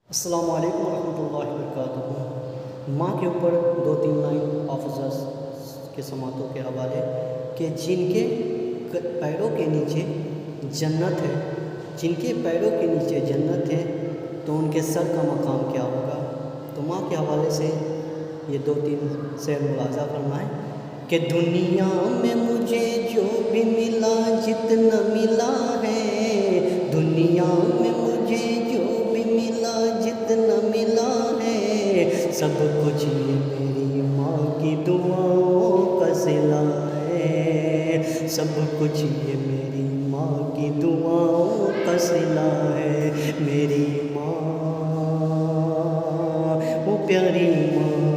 السلام علیکم ورحمۃ اللہ وبرکاتہ۔ ماں کے اوپر دو تین لائن حافظ کے سماعتوں کے حوالے کہ جن کے پیروں کے نیچے جنت ہے، جن کے پیروں کے نیچے جنت ہے تو ان کے سر کا مقام کیا ہوگا۔ تو ماں کے حوالے سے یہ دو تین شعر ملاحظہ فرمائیں کہ دنیا میں مجھے جو بھی ملا جتنا ملا ہے، دنیا میں مجھے جو بھی ملا جتنا ملا ہے، سب کچھ یہ میری ماں کی دعاؤں کا صلہ ہے، سب کچھ یہ میری ماں کی دعاؤں کا صلہ ہے۔ میری ماں وہ پیاری ماں